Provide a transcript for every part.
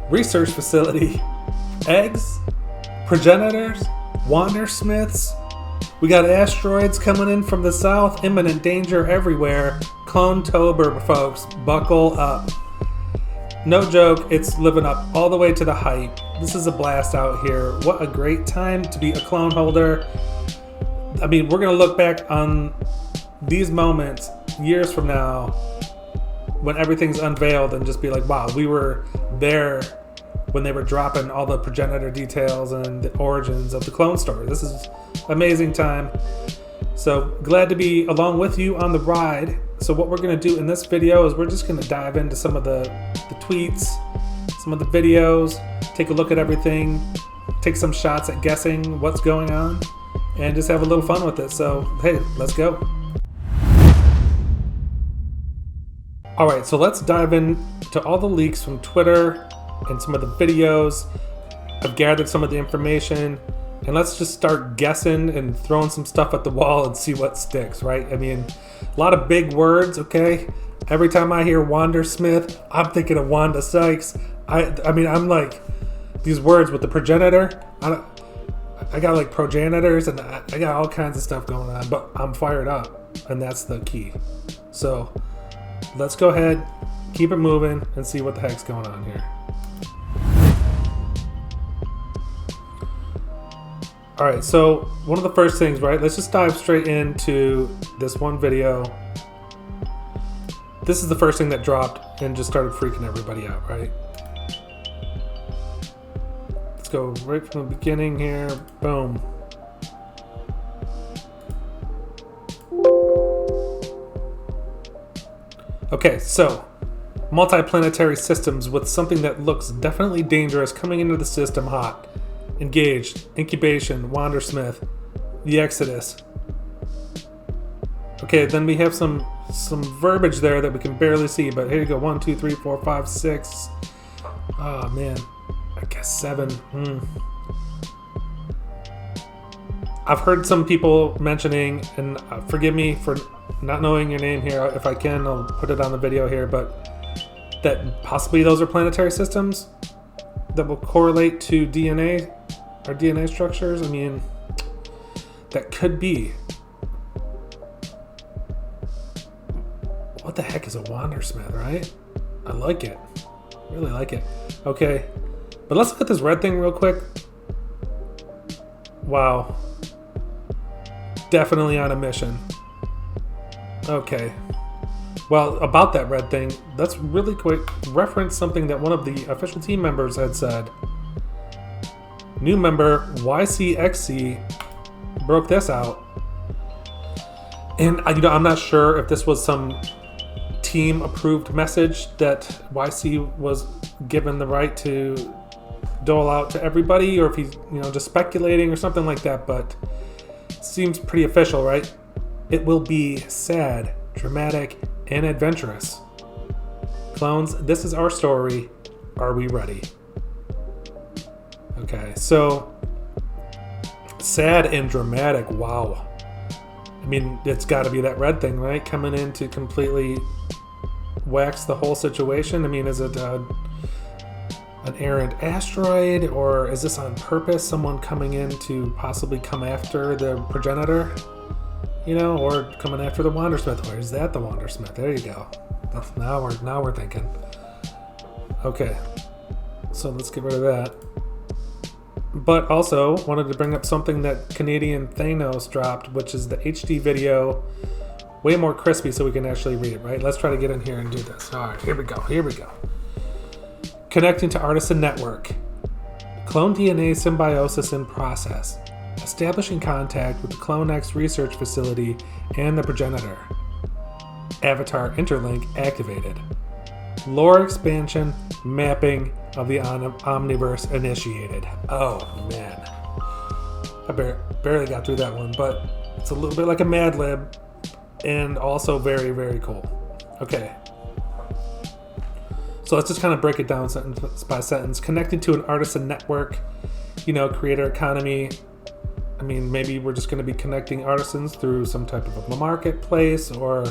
Research facility, eggs, progenitors, wondersmiths. We got asteroids coming in from the south, imminent danger everywhere. Clonetober, folks, buckle up. No joke, it's living up all the way to the hype. This is a blast out here. What a great time to be a clone holder. I mean, we're gonna look back on these moments years from now when everything's unveiled and just be like, wow, we were there when they were dropping all the progenitor details and the origins of the clone story. This is amazing time. So glad to be along with you on the ride. So what we're going to do in this video is we're just going to dive into some of the tweets, some of the videos, take a look at everything, take some shots at guessing what's going on, and just have a little fun with it. So hey, let's go. All right, so let's dive into all the leaks from Twitter and some of the videos. I've gathered some of the information, and let's just start guessing and throwing some stuff at the wall and see what sticks, right? I mean, a lot of big words, okay? Every time I hear Wondersmith, I'm thinking of Wanda Sykes. I mean, I'm like, these words with the progenitor, I got like progenitors, and I got all kinds of stuff going on, but I'm fired up, and that's the key. So let's go ahead, keep it moving, and see what the heck's going on here. All right, so one of the first things, right? Let's just dive straight into this one video. This is the first thing that dropped and just started freaking everybody out, right? Let's go right from the beginning here. Boom. Okay, so multiplanetary systems with something that looks definitely dangerous coming into the system hot. Engaged, incubation, Wondersmith, the Exodus. Okay, then we have some verbiage there that we can barely see, but here you go. 1, 2, 3, 4, 5, 6. Oh man, I guess 7. I've heard some people mentioning, and forgive me for not knowing your name here. If I can, I'll put it on the video here, but that possibly those are planetary systems that will correlate to DNA or DNA structures. I mean, that could be. What the heck is a Wondersmith, right? I like it. Really like it. Okay, but let's look at this red thing real quick. Wow. Definitely on a mission. Okay. Well, about that red thing, let's really quick reference something that one of the official team members had said. New member YCXC broke this out. And I'm not sure if this was some team approved message that YC was given the right to dole out to everybody, or if he's just speculating or something like that, but seems pretty official, right? It will be sad, dramatic, and adventurous. Clones, this is our story. Are we ready? Okay, so sad and dramatic. Wow. I mean, it's got to be that red thing, right? Coming in to completely wax the whole situation. I mean, is it an errant asteroid, or is this on purpose? Someone coming in to possibly come after the progenitor? Or coming after the Wondersmith, or is that the Wondersmith? There you go. Now we're thinking. Okay, so let's get rid of that. But also wanted to bring up something that Canadian Thanos dropped, which is the HD video, way more crispy, so we can actually read it. Right? Let's try to get in here and do this. All right, here we go. Connecting to Artisan Network. Clone DNA symbiosis in process. Establishing contact with the Clone-X research facility and the progenitor. Avatar interlink activated. Lore expansion, mapping of the Omniverse initiated. Oh man. I barely got through that one, but it's a little bit like a Mad Lib, and also very, very cool. Okay. So let's just kind of break it down sentence by sentence. Connecting to an artisan network. you know, creator economy. I mean, maybe we're just going to be connecting artisans through some type of a marketplace, or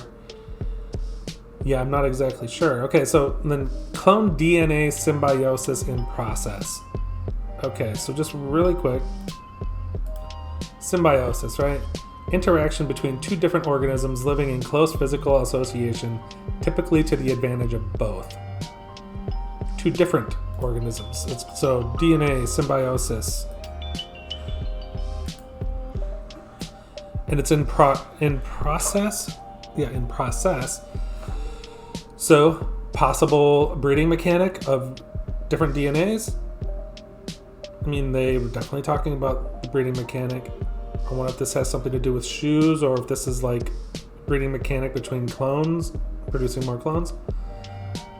yeah, I'm not exactly sure. Okay, so then clone DNA symbiosis in process. Okay, so just really quick. Symbiosis, right? Interaction between two different organisms living in close physical association, typically to the advantage of both. Two different organisms. So DNA symbiosis. And it's in process? Yeah, in process. So, possible breeding mechanic of different DNAs. I mean, they were definitely talking about the breeding mechanic. I wonder if this has something to do with shoes, or if this is like breeding mechanic between clones, producing more clones.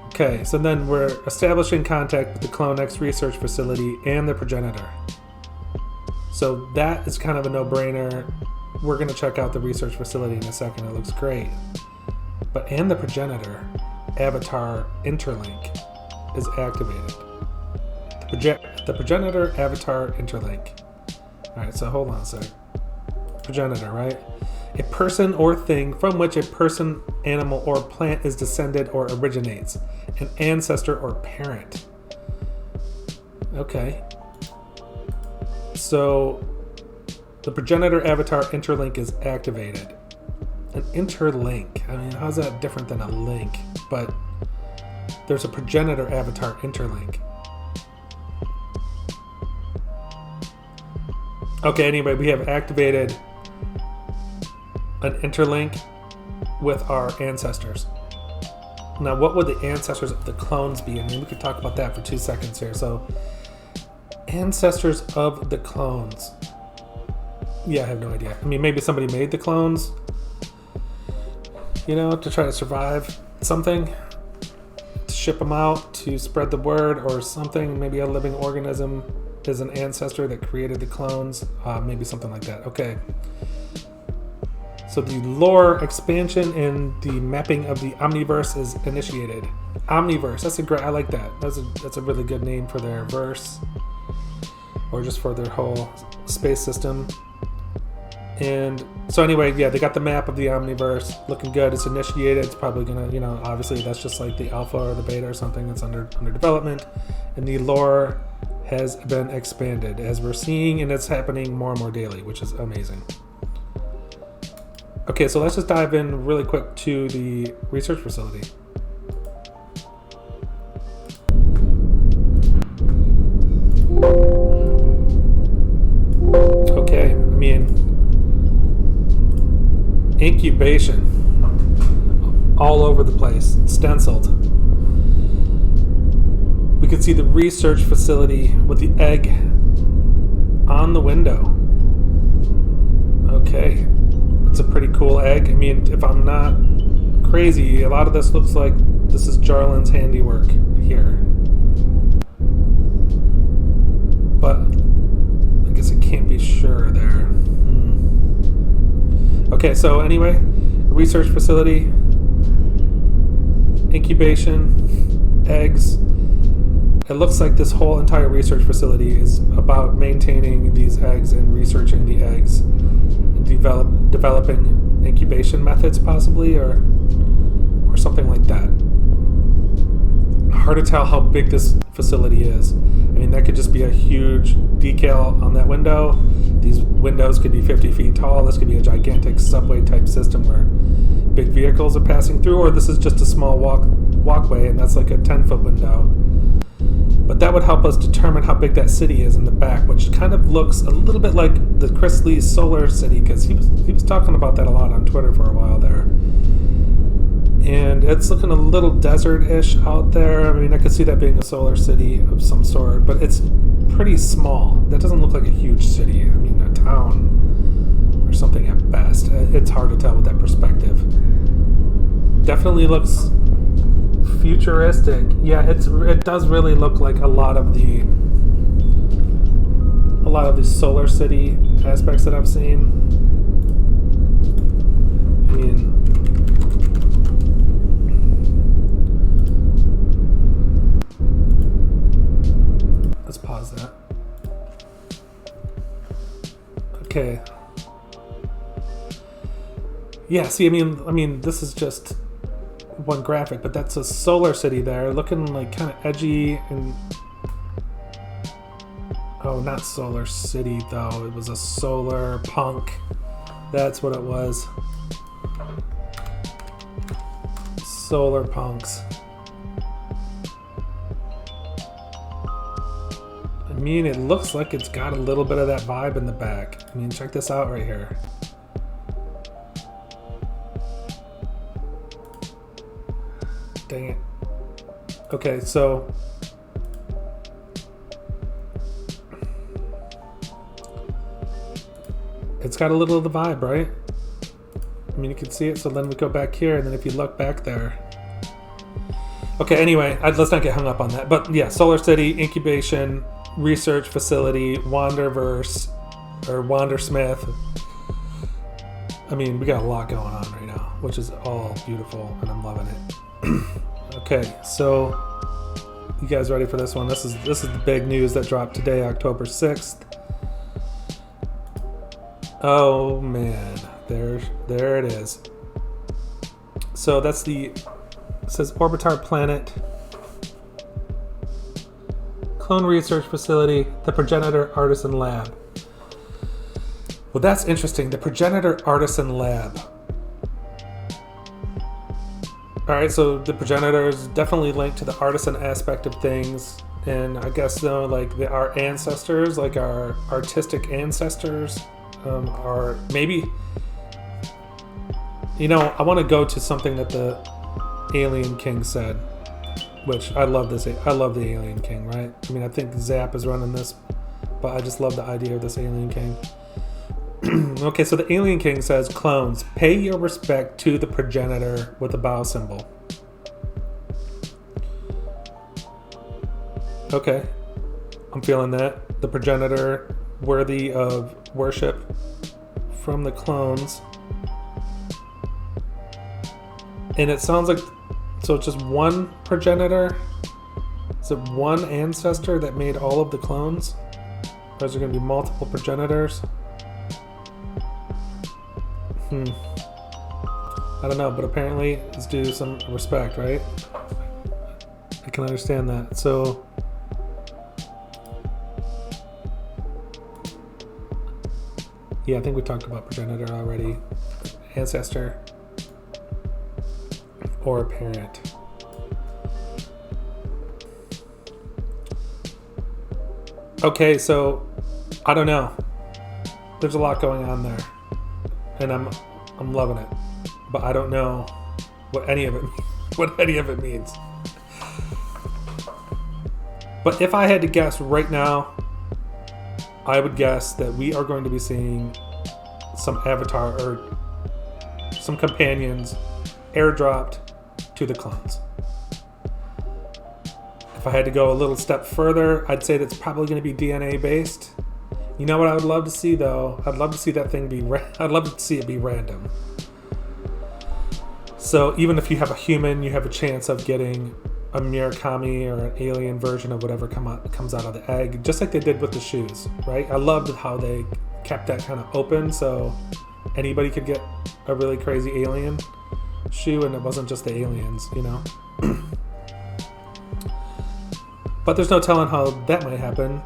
Okay, so then we're establishing contact with the Clone-X research facility and the progenitor. So that is kind of a no-brainer. We're going to check out the research facility in a second. It looks great. But and the progenitor avatar interlink is activated. The progenitor avatar interlink. All right, so hold on a sec. Progenitor, right? A person or thing from which a person, animal, or plant is descended or originates. An ancestor or parent. Okay. So the progenitor avatar interlink is activated. An interlink. I mean, how's that different than a link? But there's a progenitor avatar interlink. Okay, anyway, we have activated an interlink with our ancestors. Now, what would the ancestors of the clones be? I mean, we could talk about that for 2 seconds here. So, ancestors of the clones. Yeah, I have no idea. I mean, maybe somebody made the clones, you know, to try to survive something, to ship them out, to spread the word or something. Maybe a living organism is an ancestor that created the clones. Maybe something like that. Okay. So the lore expansion and the mapping of the Omniverse is initiated. Omniverse, that's a great, I like that. That's a really good name for their verse, or just for their whole space system. And so anyway, yeah, they got the map of the Omniverse, looking good. It's initiated. It's probably gonna, you know, obviously that's just like the alpha or the beta or something that's under development. And the lore has been expanded, as we're seeing, and it's happening more and more daily, which is amazing. Okay, so let's just dive in really quick to the research facility. Okay, I mean, incubation all over the place, stenciled. We can see the research facility with the egg on the window. Okay, it's a pretty cool egg. I mean, if I'm not crazy, a lot of this looks like this is Jarlin's handiwork here. But I guess I can't be sure there. Okay, so anyway, research facility, incubation, eggs. It looks like this whole entire research facility is about maintaining these eggs and researching the eggs, and developing incubation methods possibly, or something like that. Hard to tell how big this facility is. I mean, that could just be a huge decal on that window. These windows could be 50 feet tall. This could be a gigantic subway type system where big vehicles are passing through, or this is just a small walkway and that's like a 10-foot window. But that would help us determine how big that city is in the back, which kind of looks a little bit like the Chris Lee's Solar City, because he was talking about that a lot on Twitter for a while there. And it's looking a little desert-ish out there. I mean, I could see that being a solar city of some sort, but it's pretty small. That doesn't look like a huge city. I mean, a town or something at best. It's hard to tell with that perspective. Definitely looks futuristic. Yeah, it does really look like a lot of the solar city aspects that I've seen. I mean, let's pause that. Okay. Yeah, see, I mean, this is just one graphic, but that's a solar city there, looking like kind of edgy and... Oh, not solar city, though. It was a solar punk. That's what it was. Solar punks. I mean, it looks like it's got a little bit of that vibe in the back. I mean, check this out right here. Dang it. Okay, so it's got a little of the vibe, right? I mean, you can see it. So then we go back here, and then if you look back there. Okay, anyway, let's not get hung up on that. But yeah, Solar City, incubation, research facility, Wanderverse, or Wandersmith. I mean, we got a lot going on right now, which is all beautiful, and I'm loving it. Okay, so you guys ready for this one? This is the big news that dropped today, October 6th. Oh man, there it is. So that's it says Orbitar Planet, Clone Research Facility, the Progenitor Artisan Lab. Well, that's interesting. The Progenitor Artisan Lab. Alright, so the progenitor is definitely linked to the artisan aspect of things. And I guess, like our ancestors, like our artistic ancestors, are maybe... You know, I want to go to something that the Alien King said, which I love this. I love the Alien King, right? I mean, I think Zap is running this, but I just love the idea of this Alien King. Okay, so the Alien King says, clones, pay your respect to the progenitor with a bow symbol. Okay, I'm feeling that. The progenitor, worthy of worship from the clones. And it sounds like, so it's just one progenitor? Is it one ancestor that made all of the clones? Or is there going to be multiple progenitors? I don't know, but apparently it's due some respect, right? I can understand that. So yeah, I think we talked about progenitor already. Ancestor or parent. Okay, so I don't know. There's a lot going on there. And I'm loving it, but I don't know what any of it means. But if I had to guess right now, I would guess that we are going to be seeing some avatar or some companions airdropped to the clones. If I had to go a little step further, I'd say that's probably going to be DNA based. You know what I would love to see, though? I'd love to see that thing I'd love to see it be random. So even if you have a human, you have a chance of getting a Murakami or an alien version of whatever comes out of the egg, just like they did with the shoes, right? I loved how they kept that kind of open, so anybody could get a really crazy alien shoe, and it wasn't just the aliens, you know? But there's no telling how that might happen.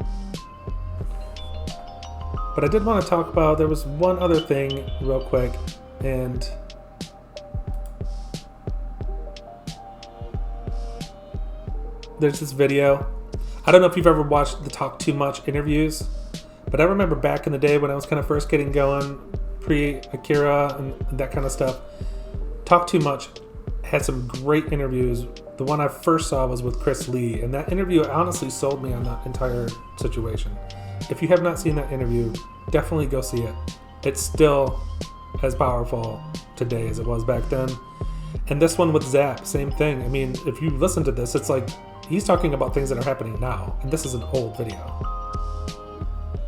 But I did want to talk about, there was one other thing real quick, and there's this video. I don't know if you've ever watched the Talk Too Much interviews, but I remember back in the day when I was kind of first getting going, pre-Akira and that kind of stuff, Talk Too Much had some great interviews. The one I first saw was with Chris Lee, and that interview honestly sold me on the entire situation. If you have not seen that interview, definitely go see it. It's still as powerful today as it was back then. And this one with Zap, same thing. I mean, if you listen to this, it's like he's talking about things that are happening now, and this is an old video.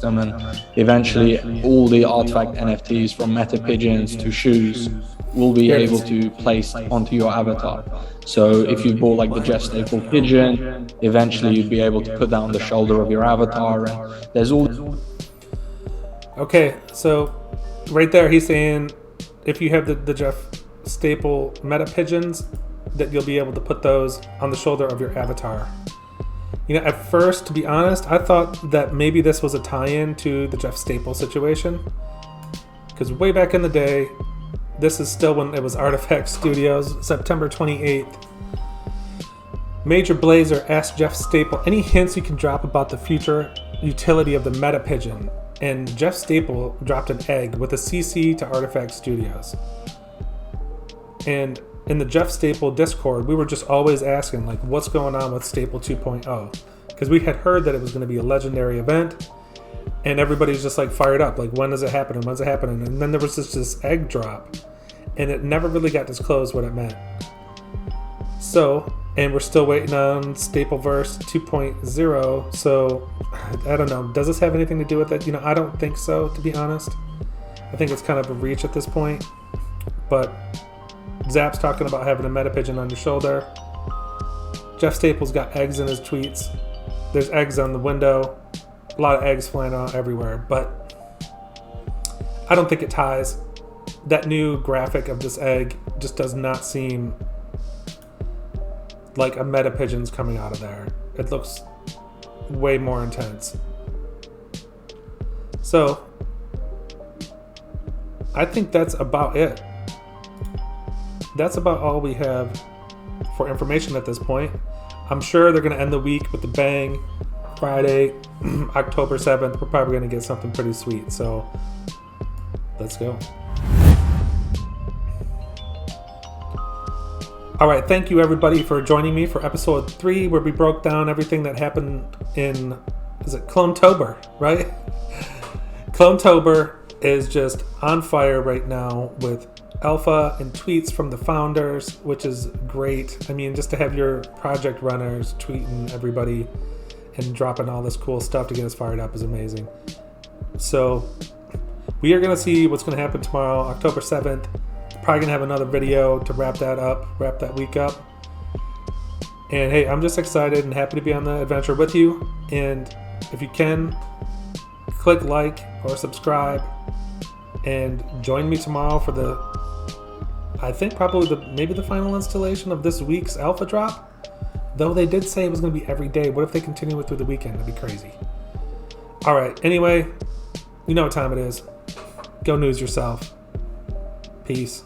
And eventually, all the artifact NFTs from meta pigeons to shoes will be able to place onto your avatar. So if you bought like the Jeff Staple pigeon, eventually you'd be able to put that on the shoulder of your avatar. And there's all... Okay, so right there he's saying if you have the Jeff Staple meta pigeons, that you'll be able to put those on the shoulder of your avatar. You know, at first, to be honest, I thought that maybe this was a tie-in to the Jeff Staple situation. Because way back in the day, this is still when it was Artifact Studios, September 28th. Major Blazer asked Jeff Staple any hints you can drop about the future utility of the meta pigeon. And Jeff Staple dropped an egg with a CC to Artifact Studios. And in the Jeff Staple Discord, we were just always asking, like, what's going on with Staple 2.0? Because we had heard that it was going to be a legendary event, and everybody's just like fired up, like, when is it happening? When's it happening? And then there was this egg drop, and it never really got disclosed what it meant. So, and we're still waiting on Stapleverse 2.0. So, I don't know. Does this have anything to do with it? You know, I don't think so, to be honest. I think it's kind of a reach at this point. But Zap's talking about having a meta pigeon on your shoulder. Jeff Staple's got eggs in his tweets. There's eggs on the window. A lot of eggs flying out everywhere. But I don't think it ties. That new graphic of this egg just does not seem like a meta pigeon's coming out of there. It looks way more intense. So I think that's about it. That's about all we have for information at this point. I'm sure they're going to end the week with the bang. Friday, October 7th, we're probably going to get something pretty sweet. So let's go. All right, thank you everybody for joining me for episode 3, where we broke down everything that happened in, is it Clonetober, right? Clonetober is just on fire right now with alpha and tweets from the founders, which is great. I mean, just to have your project runners tweeting everybody and dropping all this cool stuff to get us fired up is amazing. So we are going to see what's going to happen tomorrow, October 7th. Probably going to have another video to wrap that week up. And hey, I'm just excited and happy to be on the adventure with you. And if you can, click like or subscribe and join me tomorrow for the, I think probably maybe the final installation of this week's alpha drop. Though they did say it was going to be every day. What if they continue it through the weekend? That'd be crazy. All right. Anyway, you know what time it is. Go news yourself. Peace.